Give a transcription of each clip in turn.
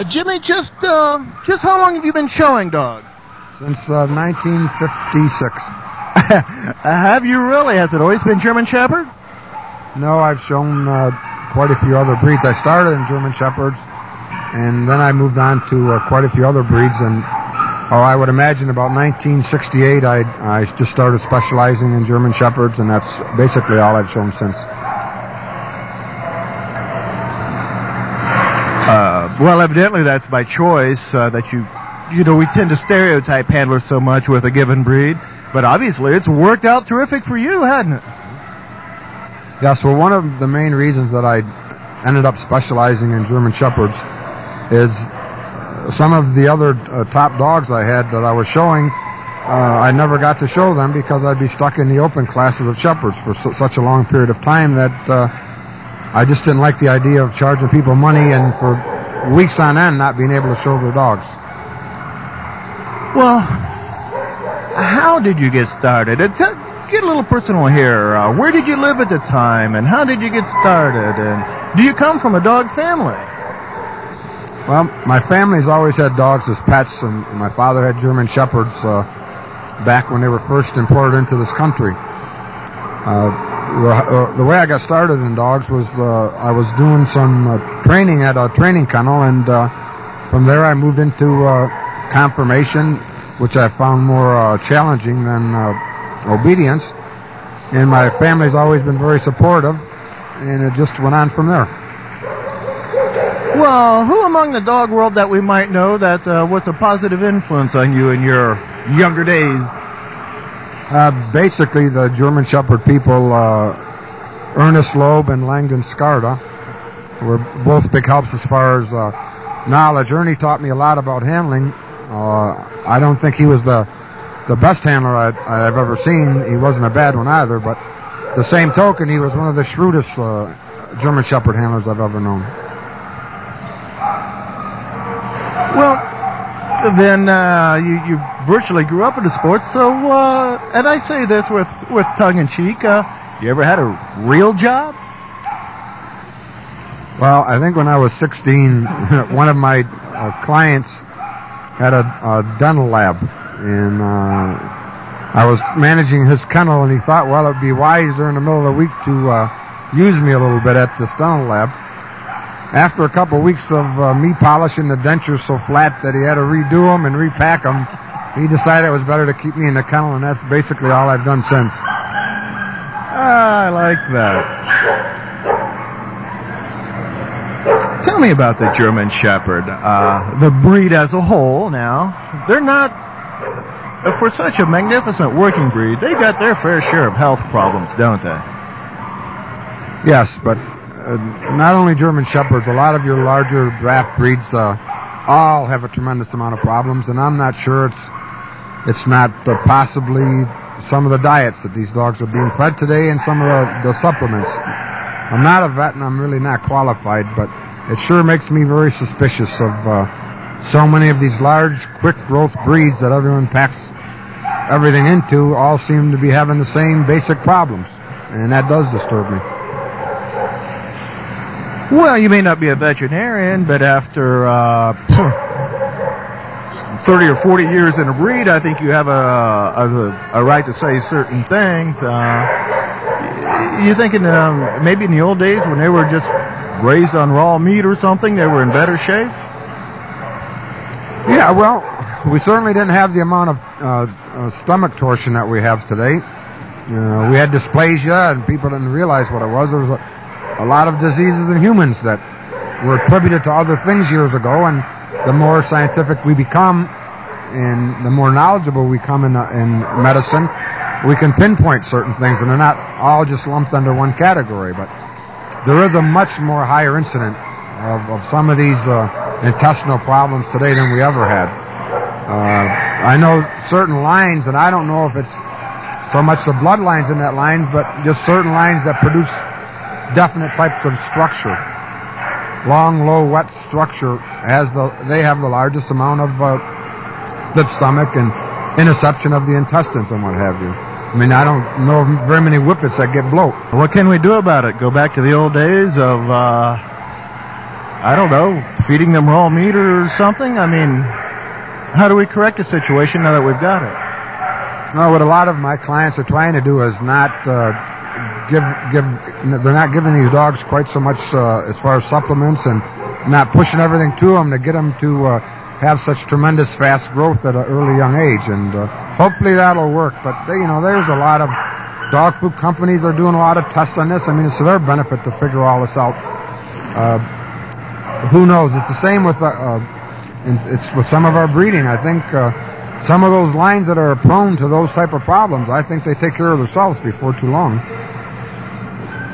Jimmy, just how long have you been showing dogs? Since 1956. Have you really? Has it always been German Shepherds? No, I've shown quite a few other breeds. I started in German Shepherds, and then I moved on to quite a few other breeds. And I would imagine about 1968, I just started specializing in German Shepherds, and that's basically all I've shown since. Well, evidently that's by choice, that we tend to stereotype handlers so much with a given breed, but obviously it's worked out terrific for you, hasn't it? Yes, well, one of the main reasons that I ended up specializing in German Shepherds is some of the other top dogs I had that I was showing, I never got to show them because I'd be stuck in the open classes of Shepherds for such a long period of time that I just didn't like the idea of charging people money and for weeks on end not being able to show their dogs. Well, how did you get started? Get a little personal here. Where did you live at the time, and how did you get started? And do you come from a dog family? Well, my family's always had dogs as pets, and my father had German Shepherds back when they were first imported into this country. The way I got started in dogs was I was doing some training at a training kennel, and from there I moved into conformation, which I found more challenging than obedience. And my family's always been very supportive, and it just went on from there. Well, who among the dog world that we might know that was a positive influence on you in your younger days? Basically, the German Shepherd people, Ernest Loeb and Langdon Skarda, were both big helps as far as knowledge. Ernie taught me a lot about handling. I don't think he was the best handler I've ever seen. He wasn't a bad one either, but the same token, he was one of the shrewdest German Shepherd handlers I've ever known. Well, then you virtually grew up in the sports, so and I say this with tongue-in-cheek, you ever had a real job? Well, I think when I was 16, one of my clients had a dental lab, and I was managing his kennel, and he thought, well, it would be wise during the middle of the week to use me a little bit at this dental lab. After a couple of weeks of me polishing the dentures so flat that he had to redo them and repack them, he decided it was better to keep me in the kennel, and that's basically all I've done since. I like that. Tell me about the German Shepherd, the breed as a whole now. They're not, for such a magnificent working breed, they got their fair share of health problems, don't they? Yes, but not only German Shepherds, a lot of your larger draft breeds all have a tremendous amount of problems, and I'm not sure it's not possibly some of the diets that these dogs are being fed today and some of the supplements. I'm not a vet and I'm really not qualified, but it sure makes me very suspicious of so many of these large, quick growth breeds that everyone packs everything into all seem to be having the same basic problems, and that does disturb me. Well, you may not be a veterinarian, but after 30 or 40 years in a breed, I think you have a right to say certain things. You thinking maybe in the old days when they were just raised on raw meat or something, they were in better shape? Yeah, well, we certainly didn't have the amount of stomach torsion that we have today. We had dysplasia, and people didn't realize what it was. There was a lot of diseases in humans that were attributed to other things years ago, and the more scientific we become and the more knowledgeable we come in medicine, we can pinpoint certain things, and they're not all just lumped under one category. But there is a much more higher incident of some of these intestinal problems today than we ever had. I know certain lines, and I don't know if it's so much the bloodlines in that lines, but just certain lines that produce definite types of structure. Long, low, wet structure they have the largest amount of thick stomach and interception of the intestines and what have you. I mean, I don't know of very many whippets that get bloat. What can we do about it? Go back to the old days of I don't know, feeding them raw meat or something? I mean, how do we correct the situation now that we've got it? No, what a lot of my clients are trying to do is not they're not giving these dogs quite so much as far as supplements, and not pushing everything to them to get them to have such tremendous fast growth at an early young age, and hopefully that'll work. But there's a lot of dog food companies are doing a lot of tests on this. I mean, it's to their benefit to figure all this out. Who knows? It's the same with it's with some of our breeding. I think some of those lines that are prone to those type of problems, I think they take care of themselves before too long.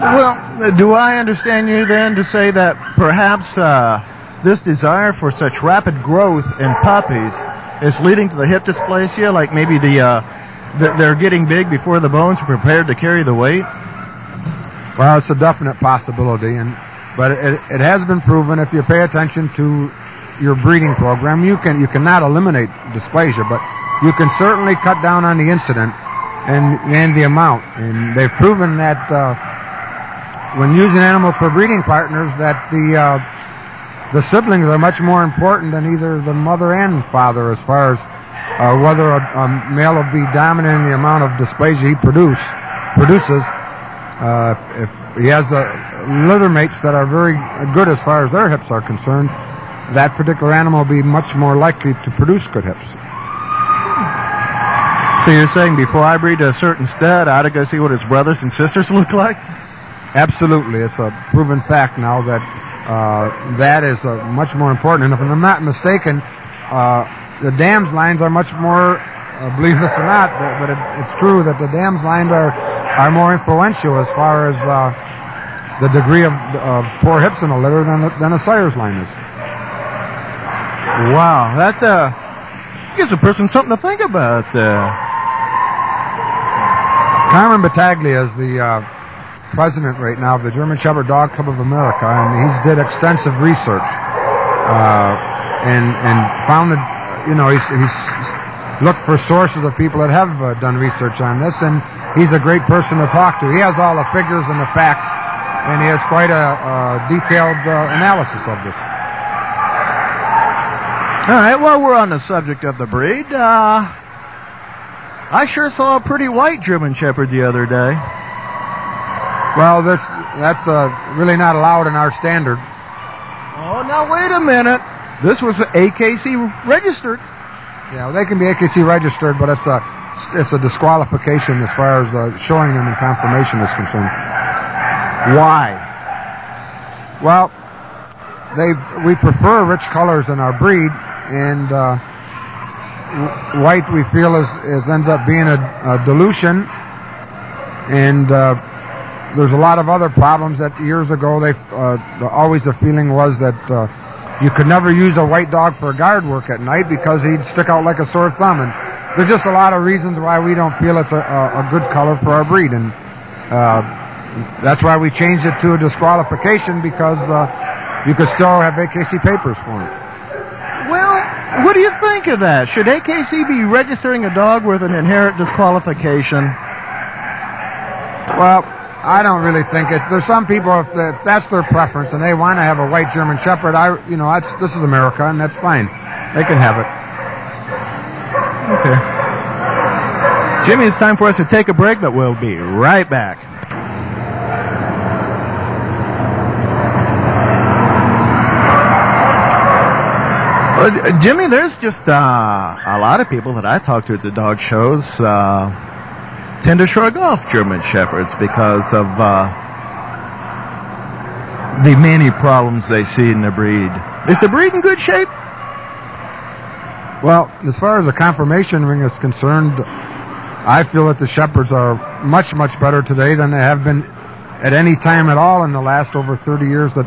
Well, do I understand you then to say that perhaps this desire for such rapid growth in puppies is leading to the hip dysplasia, like maybe they're getting big before the bones are prepared to carry the weight? Well, it's a definite possibility, but it has been proven if you pay attention to your breeding program, you cannot eliminate dysplasia, but you can certainly cut down on the incident and the amount. And they've proven that when using animals for breeding partners, that the siblings are much more important than either the mother and father as far as whether a male will be dominant in the amount of dysplasia he produces. If he has the litter mates that are very good as far as their hips are concerned, that particular animal will be much more likely to produce good hips. So you're saying before I breed a certain stud, I ought to go see what his brothers and sisters look like? Absolutely. It's a proven fact now that that is much more important. And if I'm not mistaken, the dams lines are much more, believe this or not, but it's true that the dams lines are more influential as far as the degree of poor hips in a litter than a sire's line is. Wow, that gives a person something to think about. Carmen Battaglia is the president right now of the German Shepherd Dog Club of America, and he's did extensive research and found that he's looked for sources of people that have done research on this, and he's a great person to talk to. He has all the figures and the facts, and he has quite a detailed analysis of this. All right, well, we're on the subject of the breed. I sure saw a pretty white German Shepherd the other day. Well, that's really not allowed in our standard. Oh, now wait a minute. This was AKC registered. Yeah, well, they can be AKC registered, but it's a disqualification as far as showing them in conformation is concerned. Why? Well, we prefer rich colors in our breed, and white we feel ends up being a dilution, and there's a lot of other problems that years ago always the feeling was that you could never use a white dog for guard work at night because he'd stick out like a sore thumb, and there's just a lot of reasons why we don't feel it's a good color for our breed, and that's why we changed it to a disqualification, because you could still have AKC papers for it. Well, what do you think of that? Should AKC be registering a dog with an inherent disqualification? Well, I don't really think it's. There's some people, if that's their preference and they want to have a white German Shepherd, this is America, and that's fine. They can have it. Okay. Jimmy, it's time for us to take a break, but we'll be right back. Jimmy, there's just a lot of people that I talk to at the dog shows tend to shrug off German Shepherds because of the many problems they see in the breed. Is the breed in good shape? Well, as far as the conformation ring is concerned, I feel that the Shepherds are much, much better today than they have been at any time at all in the last over 35 years that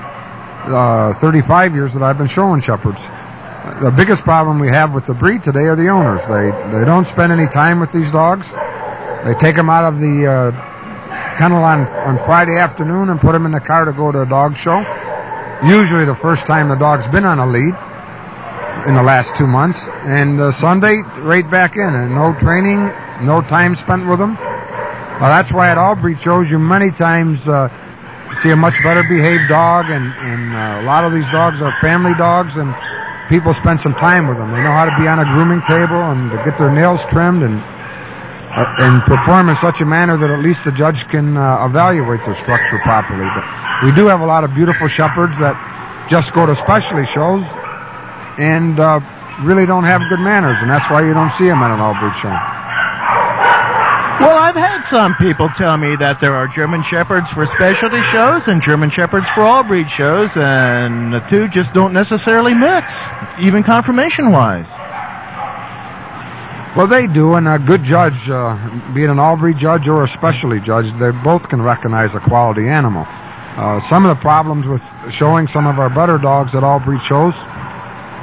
I've been showing Shepherds. The biggest problem we have with the breed today are the owners. They don't spend any time with these dogs. They take them out of the kennel on Friday afternoon and put them in the car to go to a dog show. Usually the first time the dog's been on a lead in the last 2 months. And Sunday, right back in. And no training, no time spent with them. That's why at all breed shows you many times see a much better behaved dog, and a lot of these dogs are family dogs, and people spend some time with them. They know how to be on a grooming table and to get their nails trimmed and perform in such a manner that at least the judge can evaluate their structure properly. But we do have a lot of beautiful shepherds that just go to specialty shows and really don't have good manners, and that's why you don't see them at an all-breed show. Well, I've had some people tell me that there are German Shepherds for specialty shows and German Shepherds for all-breed shows, and the two just don't necessarily mix, even conformation-wise. Well, they do, and a good judge, be it an all-breed judge or a specialty judge, they both can recognize a quality animal. Some of the problems with showing some of our better dogs at all-breed shows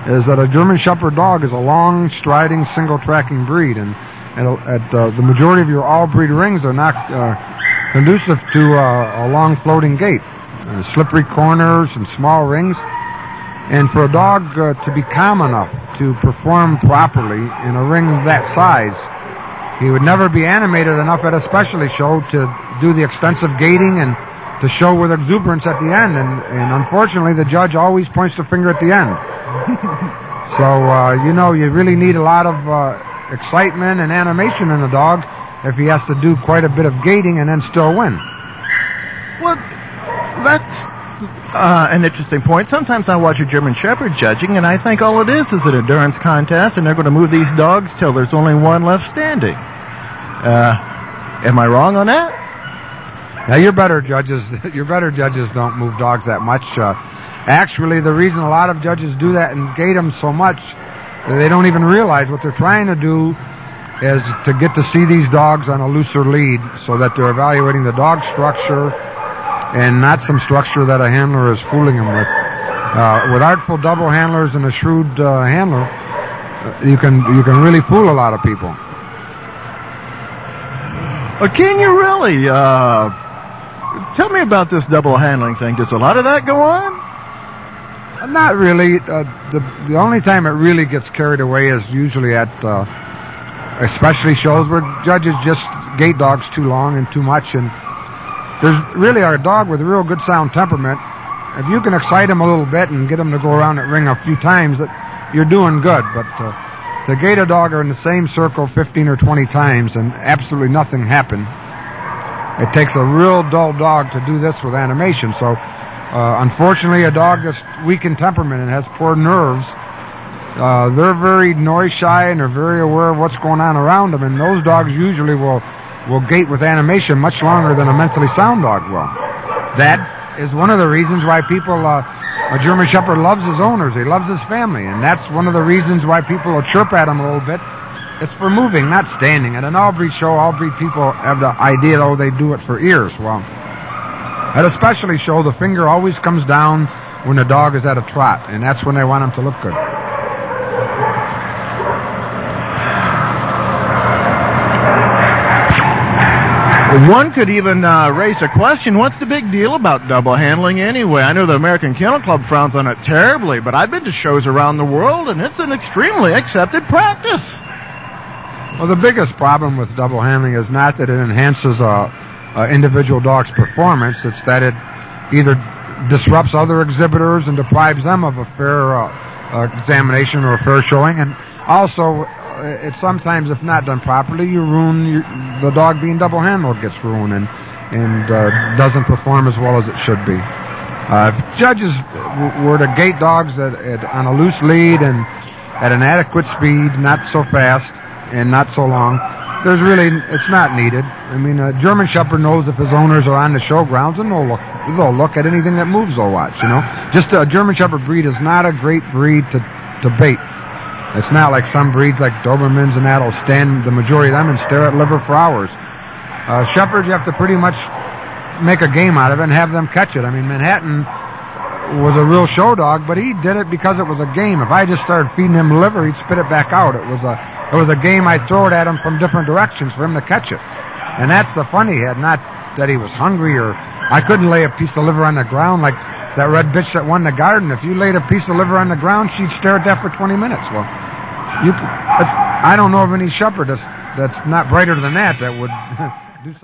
is that a German Shepherd dog is a long, striding, single-tracking breed, and at the majority of your all-breed rings are not conducive to a long floating gait. Slippery corners and small rings. And for a dog to be calm enough to perform properly in a ring that size, he would never be animated enough at a specialty show to do the extensive gaiting and to show with exuberance at the end. And unfortunately, the judge always points the finger at the end. So, you really need a lot of excitement and animation in a dog if he has to do quite a bit of gaiting and then still win. Well, that's an interesting point. Sometimes I watch a German Shepherd judging, and I think all it is an endurance contest, and they're going to move these dogs till there's only one left standing. Am I wrong on that? Now, your better judges don't move dogs that much. Actually, the reason a lot of judges do that and gate them so much, they don't even realize what they're trying to do is to get to see these dogs on a looser lead so that they're evaluating the dog structure and not some structure that a handler is fooling them with. With artful double handlers and a shrewd handler, you can really fool a lot of people. Can you really? Tell me about this double handling thing. Does a lot of that go on? Not really. The only time it really gets carried away is usually at especially shows where judges just gate dogs too long and too much. And there's really a dog with a real good sound temperament. If you can excite him a little bit and get him to go around that ring a few times, you're doing good. But to gate a dog in the same circle 15 or 20 times and absolutely nothing happen, it takes a real dull dog to do this with animation. So unfortunately, a dog that's weak in temperament and has poor nerves, they're very noise shy and they're very aware of what's going on around them, and those dogs usually will gate with animation much longer than a mentally sound dog will. That is one of the reasons why people, a German Shepherd loves his owners, he loves his family, and that's one of the reasons why people will chirp at him a little bit. It's for moving, not standing. At an all-breed show, all-breed people have the idea, oh, they do it for ears. Well, at a specialty show, the finger always comes down when the dog is at a trot, and that's when they want him to look good. One could even raise a question, what's the big deal about double handling anyway? I know the American Kennel Club frowns on it terribly, but I've been to shows around the world, and it's an extremely accepted practice. Well, the biggest problem with double handling is not that it enhances individual dog's performance, it's that it either disrupts other exhibitors and deprives them of a fair examination or a fair showing, and also it sometimes, if not done properly, you ruin the dog being double handled gets ruined and doesn't perform as well as it should be. If judges were to gate dogs on a loose lead and at an adequate speed, not so fast and not so long, it's not needed. I mean, a German Shepherd knows if his owners are on the showgrounds, and they'll look at anything that moves. They'll watch. Just a German Shepherd breed is not a great breed to bait. It's not like some breeds like Dobermans and that'll stand the majority of them and stare at liver for hours. Shepherds, you have to pretty much make a game out of it and have them catch it. I mean, Manhattan was a real show dog, but he did it because it was a game. If I just started feeding him liver, he'd spit it back out. It was a game. I'd throw it at him from different directions for him to catch it. And that's the fun he had, not that he was hungry or I couldn't lay a piece of liver on the ground like that red bitch that won the garden. If you laid a piece of liver on the ground, she'd stare at that for 20 minutes. Well, I don't know of any shepherd that's not brighter than that would do something.